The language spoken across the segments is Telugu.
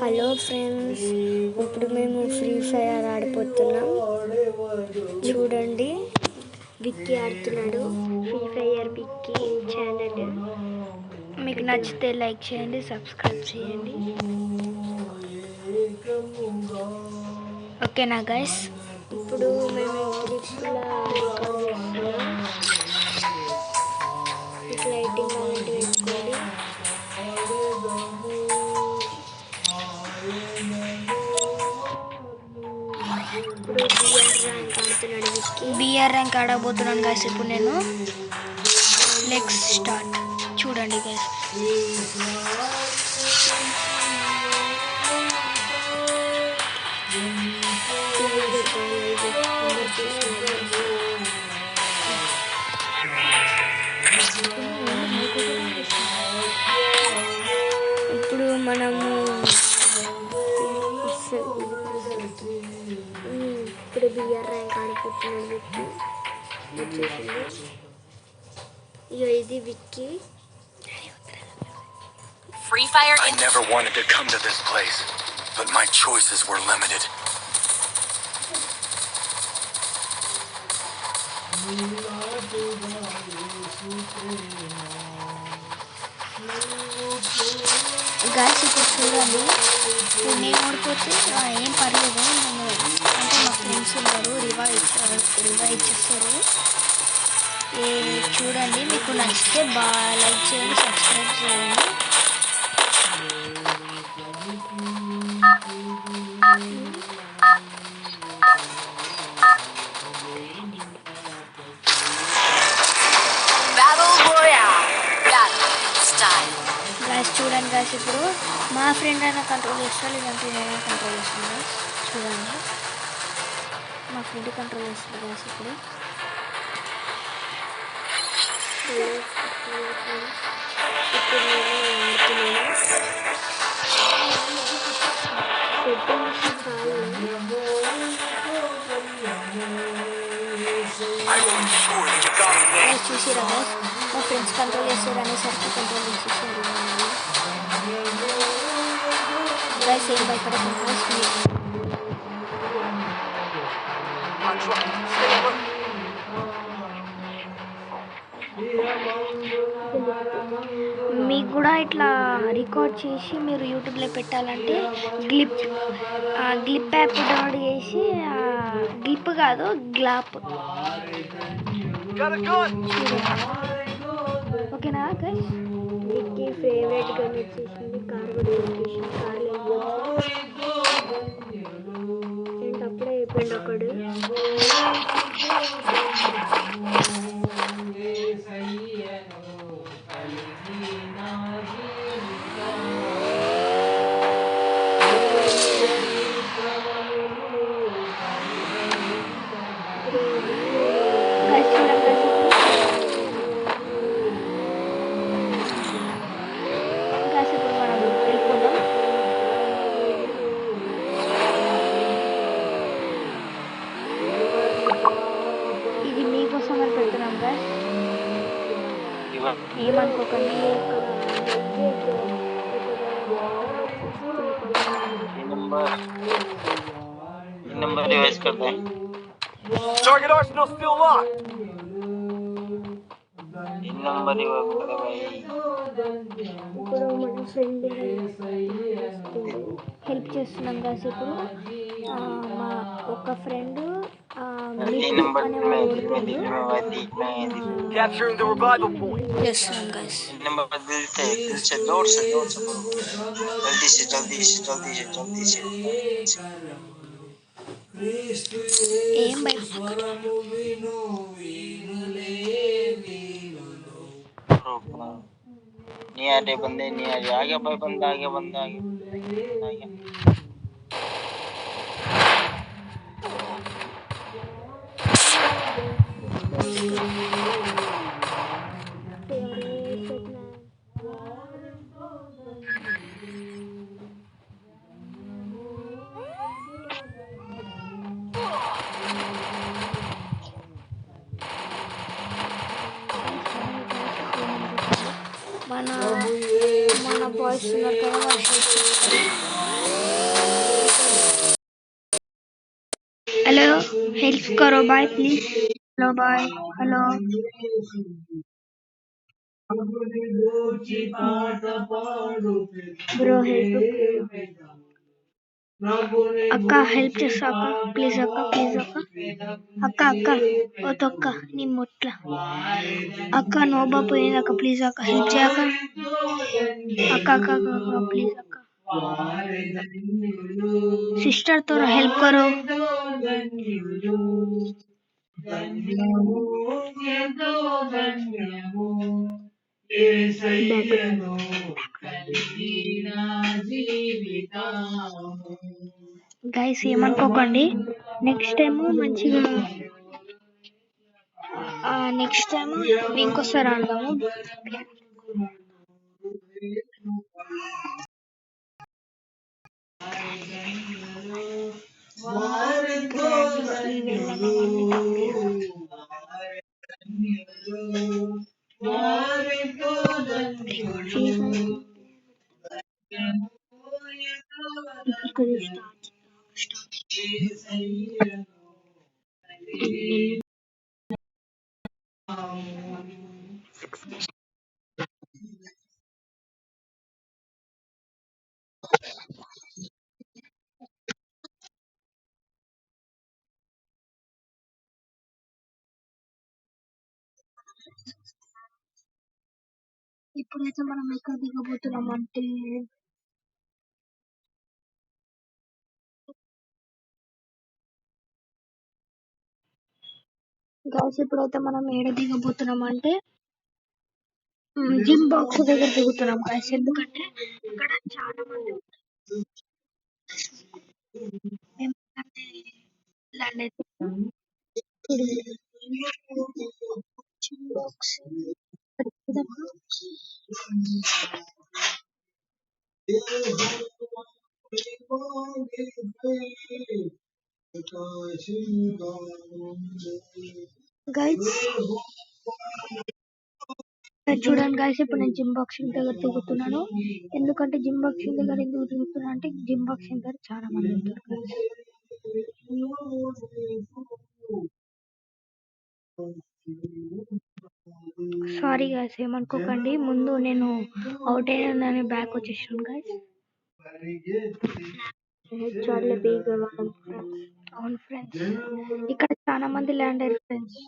హలో ఫ్రెండ్స్, ఇప్పుడు మేము ఫ్రీ ఫైర్ ఆడిపోతున్నాం. చూడండి, విక్కీ ఆడుతున్నాడు. Free fire Vicky channel. మీకు నచ్చితే లైక్ చేయండి, సబ్స్క్రైబ్ చేయండి. ఓకేనా గైస్? ఇప్పుడు మేము క్లిప్లా రికార్డ్ చేస్తున్నాం. లైటింగ్ అలాంటివి పెట్టుకోండి. బిఆర్ ర్యాంక్ ఆడబోతున్నాను గైస్. ఇప్పుడు నేను లెట్స్ స్టార్ట్. చూడండి గైస్, ఇప్పుడు మనము ఇప్పుడు బిఆర్ ర్యాంక్ ఆడిపోతున్నాడు విక్కీ. వచ్చేసింది. ఇగో ఇది Vicky. Free Fire. I never wanted to come to this place, but my choices were limited. Guys, ఇప్పుడు చూడండి, నేను ఓడిపోతే ఏం పర్లేదు. నేను అంటే మా ఫ్రెండ్స్ ఉన్నారు, రివైవ్ ఇచ్చేస్తారు. చూడండి, మీకు నచ్చితే బాగా లైక్ చేయండి, సబ్స్క్రైబ్ చేయండి. చూడండి గాయస్, ఇప్పుడు మా ఫ్రెండ్ అయినా కంట్రోల్ చేస్తాడు, లేదంటే నేనే కంట్రోల్ చేస్తాను. చూడండి, మా ఫ్రెండ్ కంట్రోల్ చేస్తాడు గాయస్. ఇప్పుడు చూసిరా గాయస్, మా ఫ్రెండ్స్ కంట్రోల్ చేస్తారు అనేసరికి కంట్రోల్ చేసేసారు. గైస్, ఏం భయపడకండి గైస్. మీకు కూడా ఇట్లా రికార్డ్ చేసి మీరు యూట్యూబ్లో పెట్టాలంటే గ్లిప్ యాప్ డౌన్లోడ్ చేసి, గ్లిప్ కాదు గ్లాప్. ఓకేనా గైస్? విక్కీ ఫేవరెట్ గన్ వచ్చేసింది కార్బన్ ఎడ్యుకేషన్. కార్లు అప్పుడే అయిపోయింది ఒకడు. ఏమనుకోకండి. नंबर रिवाइज करते हैं. Target arsenal still locked. Number revise करते भाई. ఇప్పుడు మన ఫ్రెండ్ హెల్ప్ చేస్తున్నాం గాయస్. ఇప్పుడు మా ఒక friend Capturing the revival point. చేస్తున్నాం గాయస్. नंबर दिल से जोर से जल्दी से ఏం భయపడకండి. नहीं आ रहे बंदे, नहीं आ रहे. आगे भाई, बंदा आगे. మన బాయ్స్ ఉన్నారు కదా, हेल्प करो bye please. Hello bye. Hello bro help అక్క హెల్ప్ చేస్తా అక్క ప్లీజ్ అక్క ప్లీజ్ అక్క అక్క అక్క ఓ తొక్క నీ ముట్ల అక్క నోబా పోయింది అక్క ప్లీజ్ అక్క హెల్ప్ చేయక అక్క అక్క అక్క ప్లీజ్ అక్క सिस्टर तो हेल्प करो గైస్ ఏమనుకోకండి నెక్స్ట్ టైం మంచిగా నెక్స్ట్ టైం ఇంకోసారి ఆడదాము ఇప్పుడైతే మనం ఎక్కడ దిగబోతున్నాం అంటే గైస్ ఇప్పుడైతే మనం ఏడ దిగబోతున్నాం అంటే జిమ్ బాక్స్ దగ్గర దిగుతున్నాం గైస్ ఎందుకంటే ఇక్కడ చాలా మంది ల్యాండ్ అయితే జిమ్ బాక్స్ గైస్ చూడండి గైస్ ఇప్పుడు నేను జిమ్ బాక్సింగ్ దగ్గర దిగుతున్నాను ఎందుకంటే జిమ్ బాక్సింగ్ దగ్గర ఎందుకు దిగుతున్నా అంటే జిమ్ బాక్సింగ్ దగ్గర చాలా మంది ఉంటారు సారీ గైస్ ఏమనుకోకండి ముందు నేను అవుట్ అయ్యానని బ్యాక్ వచ్చేసాను గైస్ అవును ఫ్రెండ్స్ ఇక్కడ చాలా మంది ల్యాండ్ అయ్యారు ఫ్రెండ్స్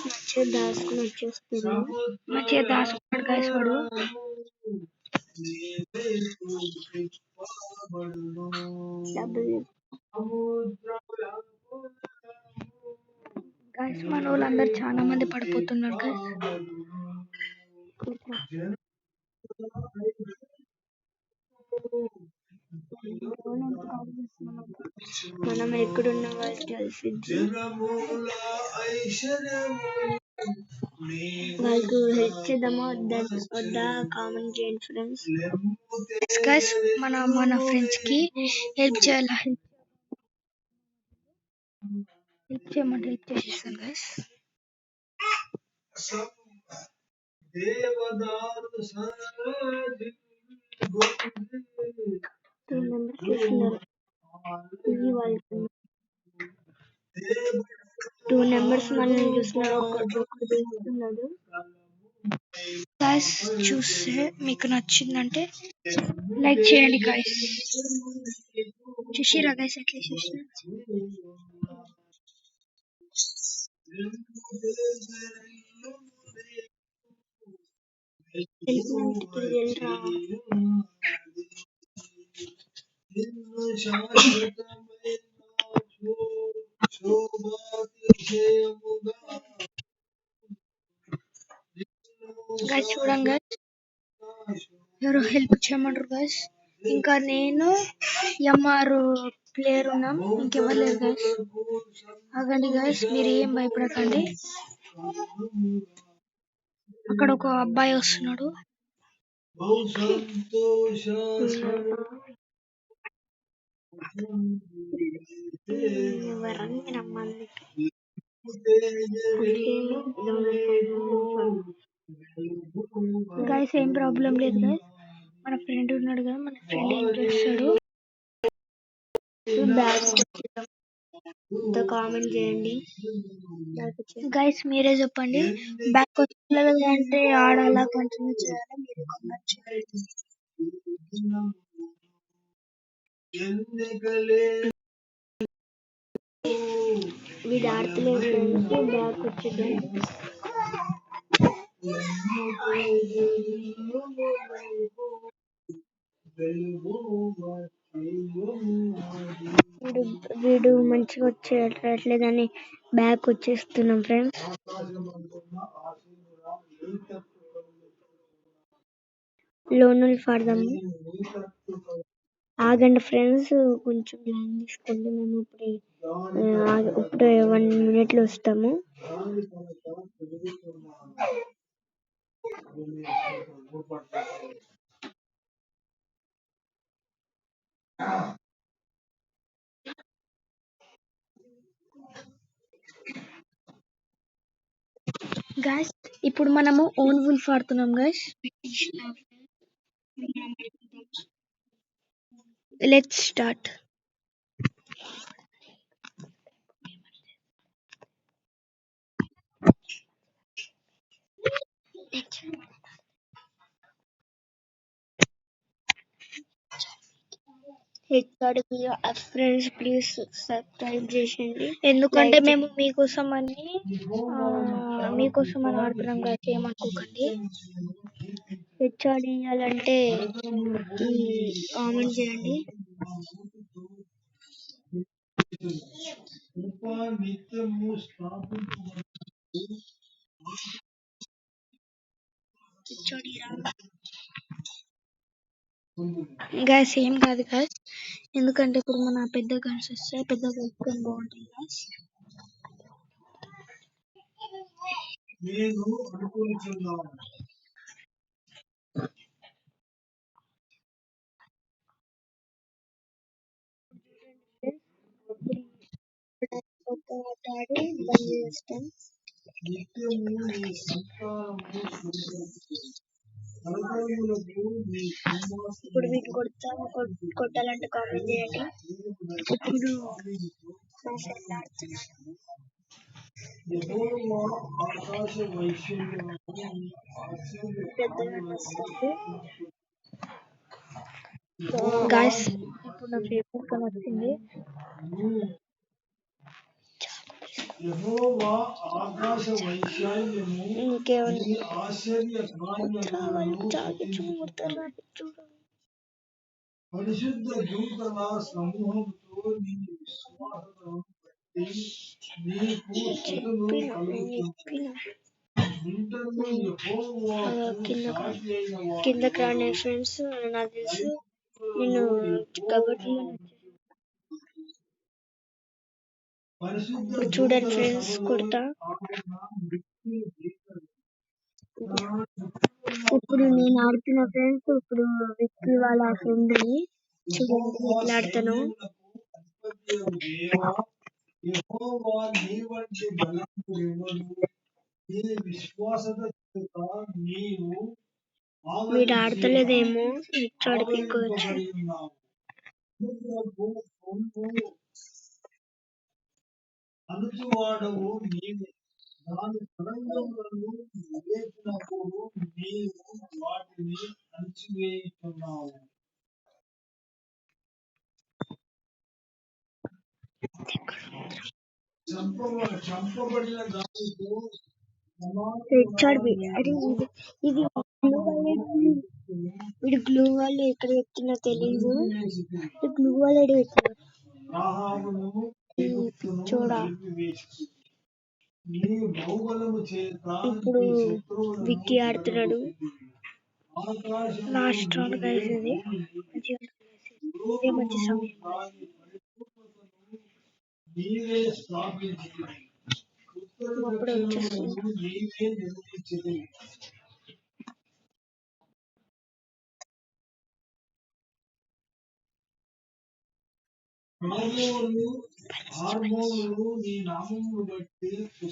మంచిగా దాచుకుని వచ్చేస్తున్నాడు మంచిగా దాచుకున్నాడు గైస్ వాడు గైస్ మన వాళ్ళందరూ చాలా మంది పడిపోతున్నారు గైస్ మనం ఎక్కడున్న వాళ్ళు తెలిసింది వాళ్ళకు హెల్ప్ చేద్దామా వద్దా కామెంట్ చేయండి ఫ్రెండ్స్ గైస్ మన ఫ్రెండ్స్ కి హెల్ప్ చేయాలా హెల్ప్ చేయమంటే హెల్ప్ చేసేస్తాను గైస్ టూ నెంబర్స్ మనల్ని చూస్తున్నారు ఒకటి చూస్తున్నాడు గైస్ చూస్తే మీకు నచ్చిందంటే లైక్ చేయండి గైస్ చూసిరా గైస్ ఎట్లా చేసిన గైస్ చూడండి గైస్ ఎవరో హెల్ప్ చేయమంటారు గైస్ ఇంకా నేను ఎంఆర్ ప్లేయర్ ఉన్నాం ఇంకెవరు లేరు గైస్ ఆగండి గైస్ మీరు ఏం భయపడకండి అక్కడ ఒక అబ్బాయి వస్తున్నాడు ఎవరన్నీ రమ్మంది. గైస్ ఏం ప్రాబ్లం లేదు గైస్. మన ఫ్రెండ్ ఉన్నాడు కదా, మన ఫ్రెండ్ ఏం చేస్తాడు, బ్యాగ్ కామెంట్ చేయండి గైస్. మీరే చెప్పండి, బ్యాక్ వచ్చేది అంటే ఆడాలా కంటిన్యూ చేయాలా, మీరే కామెంట్ చేయండి. వీడు ఆడతలేదు బ్యాక్ వచ్చేది. వీడు మంచిగా వచ్చేయట్లేదని బ్యాక్ వచ్చేస్తున్నాం ఫ్రెండ్స్. లోనులు పాడదాము. ఆగండి ఫ్రెండ్స్, కొంచెం లైన్ తీసుకోండి. మేము ఇప్పుడు 1 minute లో వస్తాము. గైస్ ఇప్పుడు మనము ఓన్ వుల్ఫ్ ఆడుతున్నాం guys. Let's start. Friends please subscribe చేయండి, ఎందుకంటే మేము మీకోసం అని ఆడుతున్నాం కదా, ఏమనుకోకండి. హెచ్ఆర్ ఇవ్వాలంటే కామెంట్ చేయండి. గ్యాస్ ఏం కాదు గ్యాస్, ఎందుకంటే ఇప్పుడు మన పెద్ద గన్స్ వస్తాయి, పెద్ద గన్స్ బాగుంటాయి గ్యాస్. బంద్ చేస్తాం. ఇప్పుడు మీకు కొట్టాలంటే కామెంట్ చేయండి. ఇప్పుడు గాయస్ ఇప్పుడు నా ఫేవరెట్ కలర్ వచ్చింది. పరిశుద్ధ దూతల సమూహంతో నీ విశ్వాసము బట్టి నీకు స్తుతులు కలుగుచున్నవి. కిందకి రాండి ఫ్రెండ్స్, నాకు తెలుసు నేను కాబట్టి చూడండి ఫ్రెండ్స్ కొడతా. ఇప్పుడు నేను ఆడుతున్న ఫ్రెండ్స్, ఇప్పుడు విక్కీ వాళ్ళ ఫ్రెండ్ ని చూడండి ఎట్లా ఆడుతాను. మీరు ఆడతలేదేమో, హెచ్ఆర్ పీకోవచ్చు. అనుచువాడవు నీవే, దాని తరంగములను లేపినప్పుడు నీవు వాటిని అణచివేయుచున్నావు. చంపబడిన దానితో ఇది వీడు గ్లూ వాళ్ళు ఎక్కడ పెట్టినా తెలీదు. గ్లూ వాళ్ళు ఎక్కడ చూడా. ఇప్పుడు విక్కీ ఆడుతున్నాడు. లాస్ట్ రౌండ్ గైస్, ఇది ఇదే మంచి సమయం. అప్పుడు వచ్చేస్తుంది. పంచి పంచి